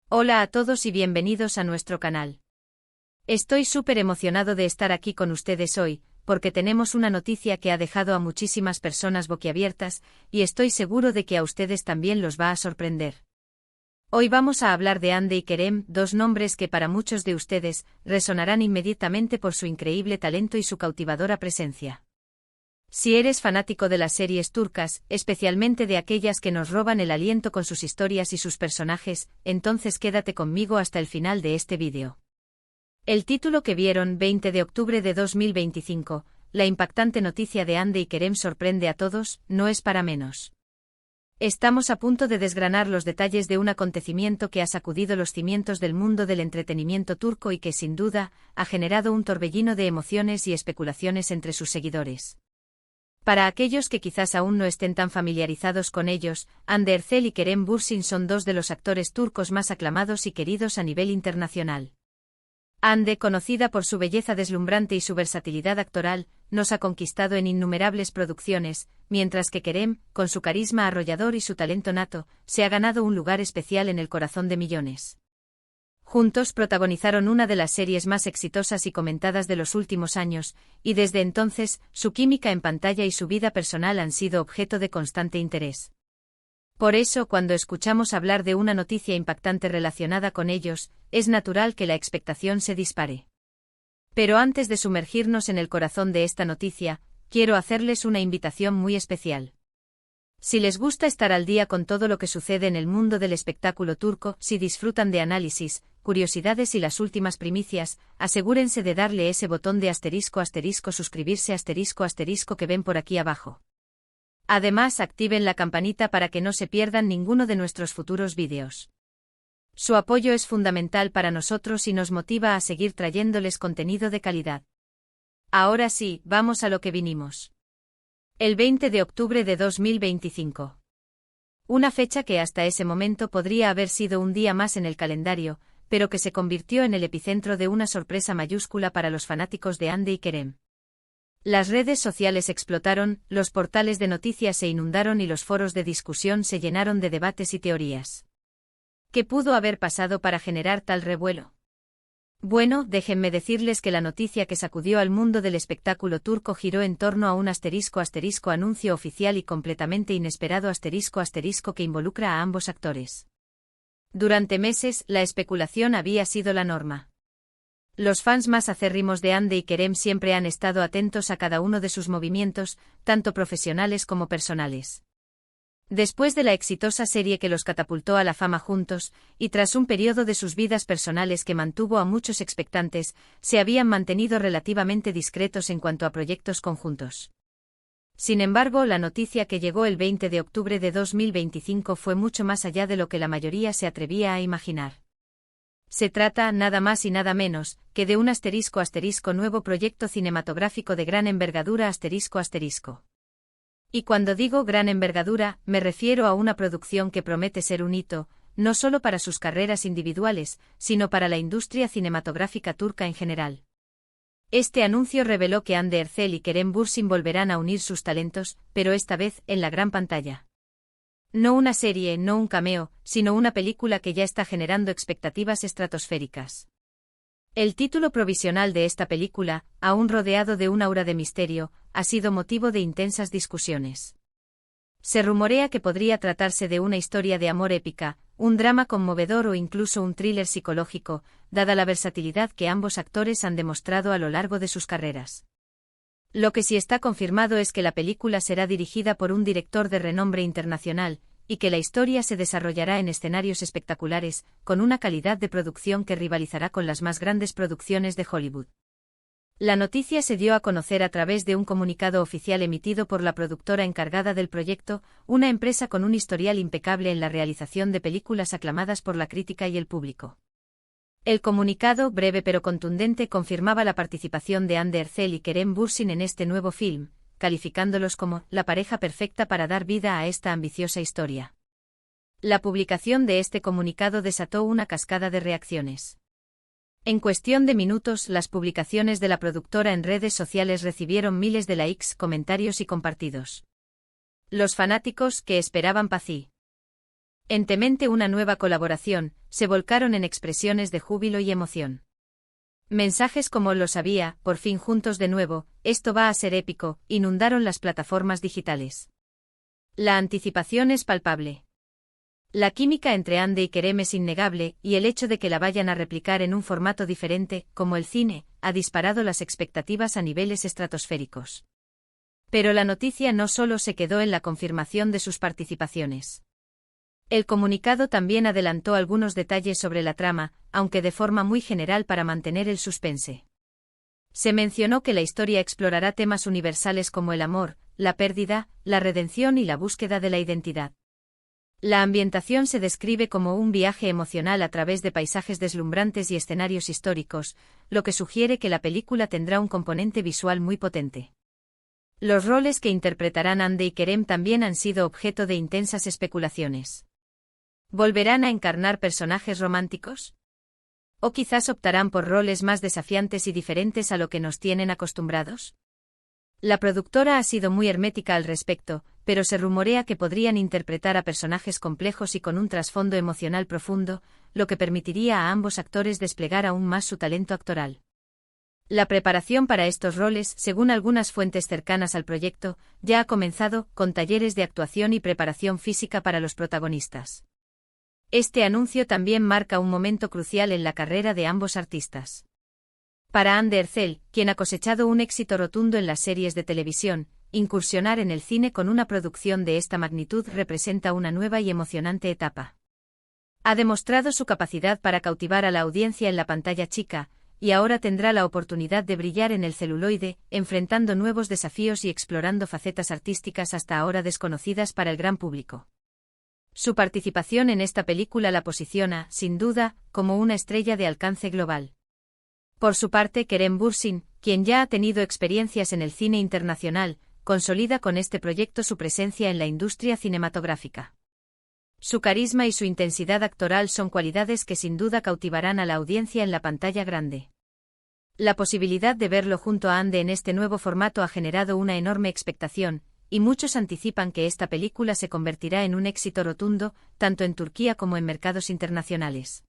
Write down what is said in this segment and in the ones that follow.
Hola a todos y bienvenidos a nuestro canal. Estoy súper emocionado de estar aquí con ustedes hoy, porque tenemos una noticia que ha dejado a muchísimas personas boquiabiertas, y estoy seguro de que a ustedes también los va a sorprender. Hoy vamos a hablar de Hande y Kerem, dos nombres que para muchos de ustedes resonarán inmediatamente por su increíble talento y su cautivadora presencia. Si eres fanático de las series turcas, especialmente de aquellas que nos roban el aliento con sus historias y sus personajes, entonces quédate conmigo hasta el final de este vídeo. El título que vieron, 20 de octubre de 2025, la impactante noticia de Hande y Kerem sorprende a todos, no es para menos. Estamos a punto de desgranar los detalles de un acontecimiento que ha sacudido los cimientos del mundo del entretenimiento turco y que sin duda ha generado un torbellino de emociones y especulaciones entre sus seguidores. Para aquellos que quizás aún no estén tan familiarizados con ellos, Hande Erçel y Kerem Bürsin son dos de los actores turcos más aclamados y queridos a nivel internacional. Hande, conocida por su belleza deslumbrante y su versatilidad actoral, nos ha conquistado en innumerables producciones, mientras que Kerem, con su carisma arrollador y su talento nato, se ha ganado un lugar especial en el corazón de millones. Juntos protagonizaron una de las series más exitosas y comentadas de los últimos años, y desde entonces, su química en pantalla y su vida personal han sido objeto de constante interés. Por eso, cuando escuchamos hablar de una noticia impactante relacionada con ellos, es natural que la expectación se dispare. Pero antes de sumergirnos en el corazón de esta noticia, quiero hacerles una invitación muy especial. Si les gusta estar al día con todo lo que sucede en el mundo del espectáculo turco, si disfrutan de análisis, curiosidades y las últimas primicias, asegúrense de darle ese botón de *** suscribirse *** que ven por aquí abajo. Además, activen la campanita para que no se pierdan ninguno de nuestros futuros vídeos. Su apoyo es fundamental para nosotros y nos motiva a seguir trayéndoles contenido de calidad. Ahora sí, vamos a lo que vinimos. El 20 de octubre de 2025. Una fecha que hasta ese momento podría haber sido un día más en el calendario, pero que se convirtió en el epicentro de una sorpresa mayúscula para los fanáticos de Hande y Kerem. Las redes sociales explotaron, los portales de noticias se inundaron y los foros de discusión se llenaron de debates y teorías. ¿Qué pudo haber pasado para generar tal revuelo? Bueno, déjenme decirles que la noticia que sacudió al mundo del espectáculo turco giró en torno a un *** anuncio oficial y completamente inesperado *** que involucra a ambos actores. Durante meses, la especulación había sido la norma. Los fans más acérrimos de Hande y Kerem siempre han estado atentos a cada uno de sus movimientos, tanto profesionales como personales. Después de la exitosa serie que los catapultó a la fama juntos, y tras un periodo de sus vidas personales que mantuvo a muchos expectantes, se habían mantenido relativamente discretos en cuanto a proyectos conjuntos. Sin embargo, la noticia que llegó el 20 de octubre de 2025 fue mucho más allá de lo que la mayoría se atrevía a imaginar. Se trata, nada más y nada menos, que de un *** nuevo proyecto cinematográfico de gran envergadura ***. Y cuando digo gran envergadura, me refiero a una producción que promete ser un hito, no solo para sus carreras individuales, sino para la industria cinematográfica turca en general. Este anuncio reveló que Hande Erçel y Kerem Bürsin volverán a unir sus talentos, pero esta vez en la gran pantalla. No una serie, no un cameo, sino una película que ya está generando expectativas estratosféricas. El título provisional de esta película, aún rodeado de un aura de misterio, ha sido motivo de intensas discusiones. Se rumorea que podría tratarse de una historia de amor épica, un drama conmovedor o incluso un thriller psicológico, dada la versatilidad que ambos actores han demostrado a lo largo de sus carreras. Lo que sí está confirmado es que la película será dirigida por un director de renombre internacional, y que la historia se desarrollará en escenarios espectaculares, con una calidad de producción que rivalizará con las más grandes producciones de Hollywood. La noticia se dio a conocer a través de un comunicado oficial emitido por la productora encargada del proyecto, una empresa con un historial impecable en la realización de películas aclamadas por la crítica y el público. El comunicado, breve pero contundente, confirmaba la participación de Hande Erçel y Kerem Bürsin en este nuevo film, calificándolos como la pareja perfecta para dar vida a esta ambiciosa historia. La publicación de este comunicado desató una cascada de reacciones. En cuestión de minutos, las publicaciones de la productora en redes sociales recibieron miles de likes, comentarios y compartidos. Los fanáticos, que esperaban Paci. Entemente una nueva colaboración, se volcaron en expresiones de júbilo y emoción. Mensajes como "lo sabía, por fin juntos de nuevo, esto va a ser épico", inundaron las plataformas digitales. La anticipación es palpable. La química entre Ande y Kerem es innegable, y el hecho de que la vayan a replicar en un formato diferente, como el cine, ha disparado las expectativas a niveles estratosféricos. Pero la noticia no solo se quedó en la confirmación de sus participaciones. El comunicado también adelantó algunos detalles sobre la trama, aunque de forma muy general para mantener el suspense. Se mencionó que la historia explorará temas universales como el amor, la pérdida, la redención y la búsqueda de la identidad. La ambientación se describe como un viaje emocional a través de paisajes deslumbrantes y escenarios históricos, lo que sugiere que la película tendrá un componente visual muy potente. Los roles que interpretarán Ande y Kerem también han sido objeto de intensas especulaciones. ¿Volverán a encarnar personajes románticos? ¿O quizás optarán por roles más desafiantes y diferentes a lo que nos tienen acostumbrados? La productora ha sido muy hermética al respecto, pero se rumorea que podrían interpretar a personajes complejos y con un trasfondo emocional profundo, lo que permitiría a ambos actores desplegar aún más su talento actoral. La preparación para estos roles, según algunas fuentes cercanas al proyecto, ya ha comenzado, con talleres de actuación y preparación física para los protagonistas. Este anuncio también marca un momento crucial en la carrera de ambos artistas. Para Ande Erçel, quien ha cosechado un éxito rotundo en las series de televisión, incursionar en el cine con una producción de esta magnitud representa una nueva y emocionante etapa. Ha demostrado su capacidad para cautivar a la audiencia en la pantalla chica, y ahora tendrá la oportunidad de brillar en el celuloide, enfrentando nuevos desafíos y explorando facetas artísticas hasta ahora desconocidas para el gran público. Su participación en esta película la posiciona, sin duda, como una estrella de alcance global. Por su parte, Kerem Bürsin, quien ya ha tenido experiencias en el cine internacional, consolida con este proyecto su presencia en la industria cinematográfica. Su carisma y su intensidad actoral son cualidades que sin duda cautivarán a la audiencia en la pantalla grande. La posibilidad de verlo junto a Ande en este nuevo formato ha generado una enorme expectación, y muchos anticipan que esta película se convertirá en un éxito rotundo, tanto en Turquía como en mercados internacionales.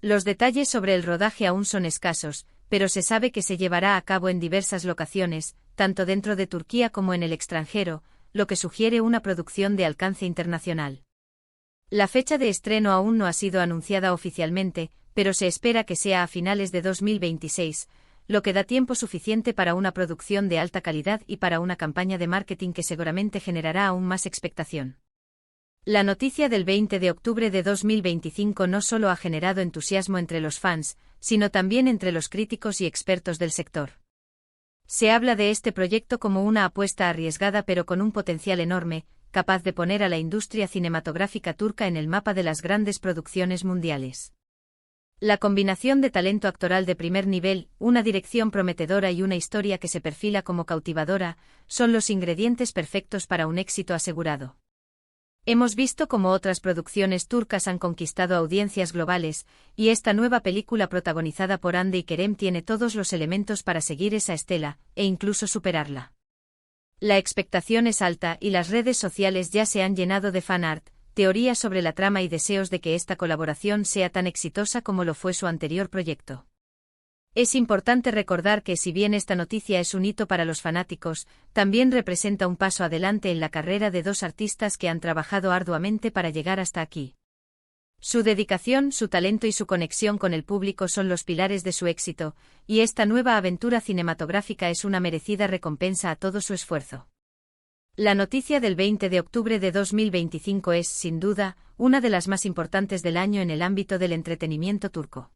Los detalles sobre el rodaje aún son escasos, pero se sabe que se llevará a cabo en diversas locaciones, tanto dentro de Turquía como en el extranjero, lo que sugiere una producción de alcance internacional. La fecha de estreno aún no ha sido anunciada oficialmente, pero se espera que sea a finales de 2026, lo que da tiempo suficiente para una producción de alta calidad y para una campaña de marketing que seguramente generará aún más expectación. La noticia del 20 de octubre de 2025 no solo ha generado entusiasmo entre los fans, sino también entre los críticos y expertos del sector. Se habla de este proyecto como una apuesta arriesgada pero con un potencial enorme, capaz de poner a la industria cinematográfica turca en el mapa de las grandes producciones mundiales. La combinación de talento actoral de primer nivel, una dirección prometedora y una historia que se perfila como cautivadora, son los ingredientes perfectos para un éxito asegurado. Hemos visto cómo otras producciones turcas han conquistado audiencias globales, y esta nueva película protagonizada por Ande y Kerem tiene todos los elementos para seguir esa estela, e incluso superarla. La expectación es alta y las redes sociales ya se han llenado de fanart, teorías sobre la trama y deseos de que esta colaboración sea tan exitosa como lo fue su anterior proyecto. Es importante recordar que si bien esta noticia es un hito para los fanáticos, también representa un paso adelante en la carrera de dos artistas que han trabajado arduamente para llegar hasta aquí. Su dedicación, su talento y su conexión con el público son los pilares de su éxito, y esta nueva aventura cinematográfica es una merecida recompensa a todo su esfuerzo. La noticia del 20 de octubre de 2025 es, sin duda, una de las más importantes del año en el ámbito del entretenimiento turco.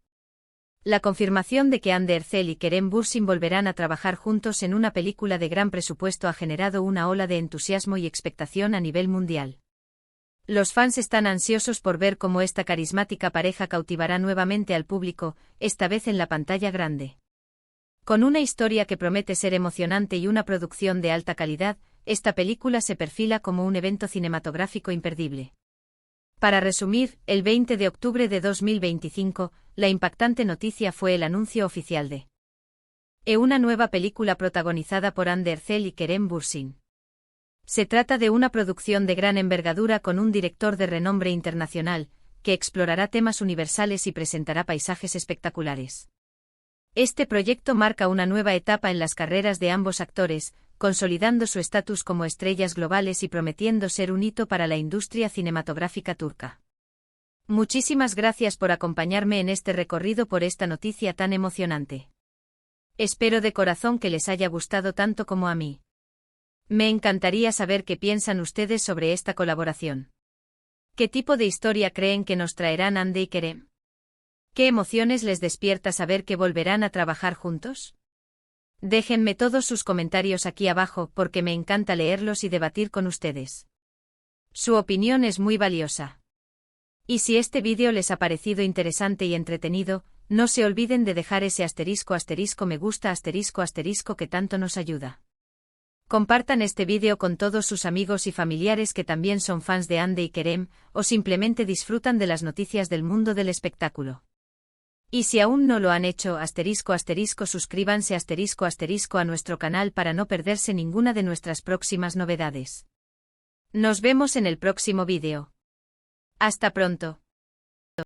La confirmación de que Hande Erçel y Kerem Bürsin volverán a trabajar juntos en una película de gran presupuesto ha generado una ola de entusiasmo y expectación a nivel mundial. Los fans están ansiosos por ver cómo esta carismática pareja cautivará nuevamente al público, esta vez en la pantalla grande. Con una historia que promete ser emocionante y una producción de alta calidad, esta película se perfila como un evento cinematográfico imperdible. Para resumir, el 20 de octubre de 2025, la impactante noticia fue el anuncio oficial de una nueva película protagonizada por Hande Erçel y Kerem Bürsin. Se trata de una producción de gran envergadura con un director de renombre internacional, que explorará temas universales y presentará paisajes espectaculares. Este proyecto marca una nueva etapa en las carreras de ambos actores, consolidando su estatus como estrellas globales y prometiendo ser un hito para la industria cinematográfica turca. Muchísimas gracias por acompañarme en este recorrido por esta noticia tan emocionante. Espero de corazón que les haya gustado tanto como a mí. Me encantaría saber qué piensan ustedes sobre esta colaboración. ¿Qué tipo de historia creen que nos traerán Hande y Kerem? ¿Qué emociones les despierta saber que volverán a trabajar juntos? Déjenme todos sus comentarios aquí abajo porque me encanta leerlos y debatir con ustedes. Su opinión es muy valiosa. Y si este vídeo les ha parecido interesante y entretenido, no se olviden de dejar ese ** me gusta ** que tanto nos ayuda. Compartan este vídeo con todos sus amigos y familiares que también son fans de Hande y Kerem, o simplemente disfrutan de las noticias del mundo del espectáculo. Y si aún no lo han hecho, ** suscríbanse ** a nuestro canal para no perderse ninguna de nuestras próximas novedades. Nos vemos en el próximo vídeo. Hasta pronto.